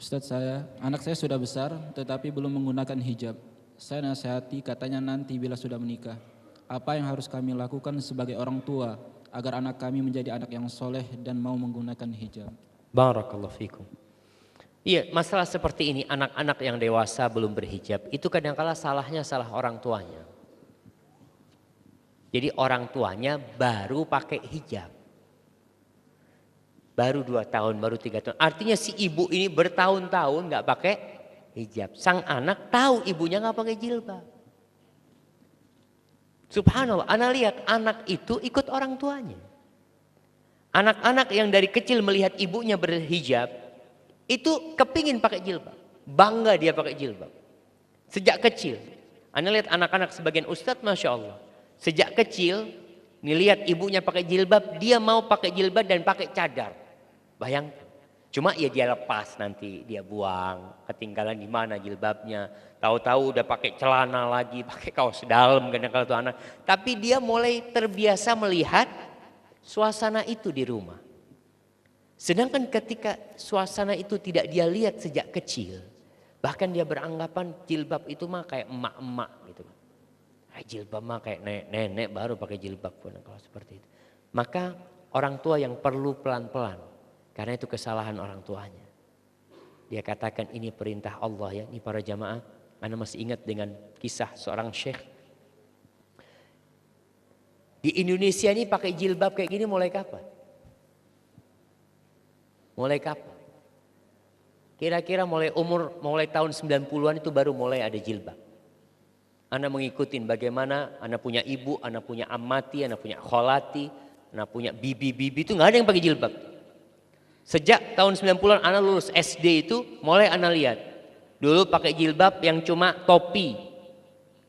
Ustadz, anak saya sudah besar tetapi belum menggunakan hijab. Saya nasihati katanya nanti bila sudah menikah. Apa yang harus kami lakukan sebagai orang tua agar anak kami menjadi anak yang soleh dan mau menggunakan hijab? Barakallahu fikum. Iya, masalah seperti ini, anak-anak yang dewasa belum berhijab, itu kadang-kala salahnya salah orang tuanya. Jadi orang tuanya baru pakai hijab. Baru 2 tahun, baru 3 tahun. Artinya si ibu ini bertahun-tahun nggak pakai hijab. Sang anak tahu ibunya nggak pakai jilbab. Subhanallah, Ana lihat anak itu ikut orang tuanya. Anak-anak yang dari kecil melihat ibunya berhijab, itu kepingin pakai jilbab. Bangga dia pakai jilbab. Sejak kecil. Ana lihat anak-anak sebagian ustadz, Masya Allah. Sejak kecil, nih lihat ibunya pakai jilbab, dia mau pakai jilbab dan pakai cadar. Bayangkan. Cuma ya dia lepas nanti, dia buang, ketinggalan di mana jilbabnya. Tahu-tahu udah pakai celana lagi, pakai kaos dalam kadang-kadang tuh anak. Tapi dia mulai terbiasa melihat suasana itu di rumah. Sedangkan ketika suasana itu tidak dia lihat sejak kecil, bahkan dia beranggapan jilbab itu mah kayak emak-emak gitu. Jilbab mah kayak nenek-nenek baru pakai jilbab pun kalau seperti itu. Maka orang tua yang perlu pelan-pelan, karena itu kesalahan orang tuanya. Dia katakan ini perintah Allah ya, ini para jamaah. Anda masih ingat dengan kisah seorang syekh. Di Indonesia ini pakai jilbab kayak gini mulai kapan? Mulai kapan? Kira-kira mulai tahun 90-an itu baru mulai ada jilbab. Anda mengikuti bagaimana Anda punya ibu, Anda punya amati, Anda punya kholati, Anda punya bibi-bibi itu nggak ada yang pakai jilbab. Sejak tahun 90-an Anda lulus SD itu mulai Anda lihat. Dulu pakai jilbab yang cuma topi,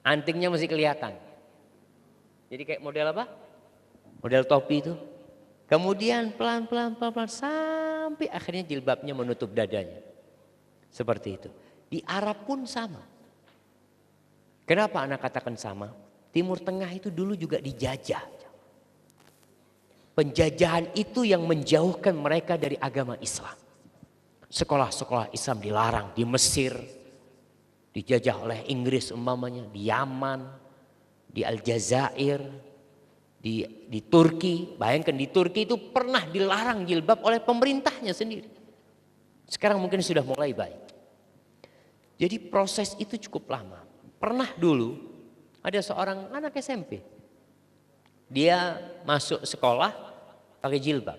antingnya masih kelihatan. Jadi kayak model apa? Model topi itu. Kemudian pelan-pelan sampai akhirnya jilbabnya menutup dadanya. Seperti itu. Di Arab pun sama. Kenapa anak katakan sama? Timur Tengah itu dulu juga dijajah. Penjajahan itu yang menjauhkan mereka dari agama Islam. Sekolah-sekolah Islam dilarang di Mesir. Dijajah oleh Inggris umpamanya. Di Yaman. Di Aljazair. Di Turki. Bayangkan di Turki itu pernah dilarang jilbab oleh pemerintahnya sendiri. Sekarang mungkin sudah mulai baik. Jadi proses itu cukup lama. Pernah dulu ada seorang anak SMP. Dia masuk sekolah pakai jilbab.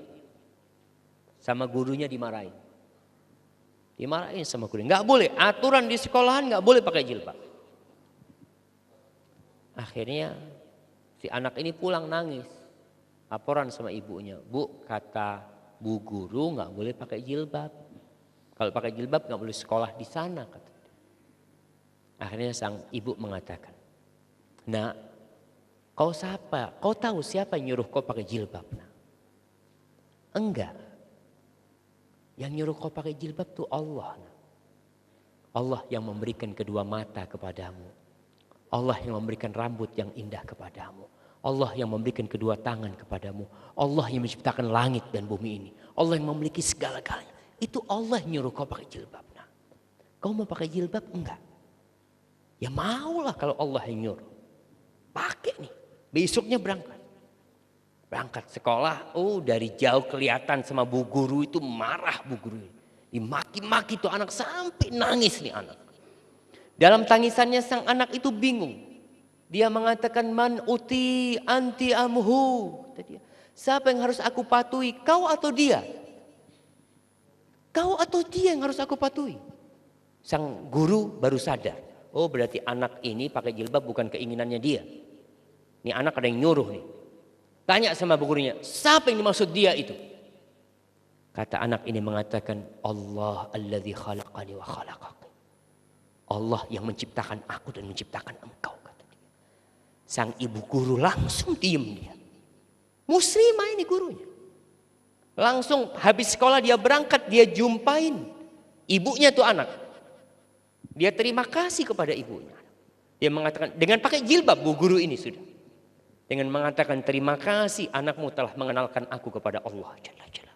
Sama gurunya dimarahin. Dimarahin sama gurunya. Nggak boleh, aturan di sekolahan nggak boleh pakai jilbab. Akhirnya si anak ini pulang nangis. Laporan sama ibunya. Bu, kata bu guru nggak boleh pakai jilbab. Kalau pakai jilbab nggak boleh sekolah di sana. Kata. Akhirnya sang ibu mengatakan, "Nak, kau siapa? Kau tahu siapa yang nyuruh kau pakai jilbab?" Nah, enggak. Yang nyuruh kau pakai jilbab itu Allah. Nah. Allah yang memberikan kedua mata kepadamu. Allah yang memberikan rambut yang indah kepadamu. Allah yang memberikan kedua tangan kepadamu. Allah yang menciptakan langit dan bumi ini. Allah yang memiliki segala-galanya. Itu Allah yang nyuruh kau pakai jilbab. Nah, kau mau pakai jilbab? Enggak. Ya maulah kalau Allah yang nyuruh. Pakai nih. Besoknya berangkat. Berangkat sekolah. Oh, dari jauh kelihatan sama bu guru itu marah bu guru. Dimaki-maki tuh anak sampai nangis nih anak. Dalam tangisannya sang anak itu bingung. Dia mengatakan man uti anti amhu. Siapa yang harus aku patuhi? Kau atau dia? Kau atau dia yang harus aku patuhi? Sang guru baru sadar. Oh berarti anak ini pakai jilbab bukan keinginannya dia. Ini anak ada yang nyuruh nih. Tanya sama bu gurunya, siapa yang dimaksud dia itu? Kata anak ini mengatakan, Allah alladzi khalaqani wa khalaqakum. Allah yang menciptakan aku dan menciptakan engkau. Kata dia. Sang ibu guru langsung diem dia. Muslimah ini gurunya. Langsung habis sekolah dia berangkat, dia jumpain ibunya tuh anak. Dia terima kasih kepada ibunya. Dia mengatakan dengan pakai jilbab bu guru ini sudah. Dengan mengatakan terima kasih anakmu telah mengenalkan aku kepada Allah Jalla Jalla.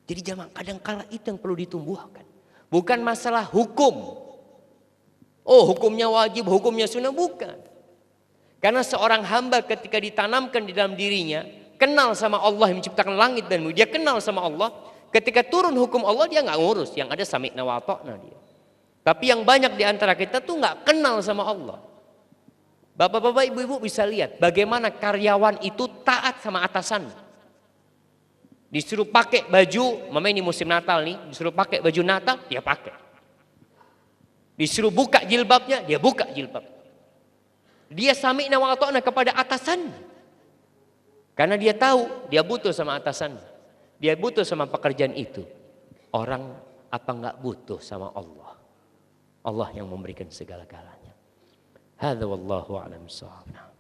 Jadi jamaah kadang kala itu yang perlu ditumbuhkan. Bukan masalah hukum. Oh hukumnya wajib, hukumnya sunnah, bukan. Karena seorang hamba ketika ditanamkan di dalam dirinya, kenal sama Allah yang menciptakan langit dan bumi, dia kenal sama Allah. Ketika turun hukum Allah dia nggak ngurus, yang ada sami'na wa ata'na dia. Tapi yang banyak di antara kita tuh nggak kenal sama Allah. Bapak-bapak, ibu-ibu bisa lihat bagaimana karyawan itu taat sama atasan. Disuruh pakai baju, ini musim Natal nih, disuruh pakai baju Natal, dia pakai. Disuruh buka jilbabnya, dia buka jilbab. Dia sami'na wa ata'na kepada atasan. Karena dia tahu dia butuh sama atasan. Dia butuh sama pekerjaan itu. Orang apa nggak butuh sama Allah? Allah yang memberikan segala-galanya. Hadza wallahu a'lam bissawab.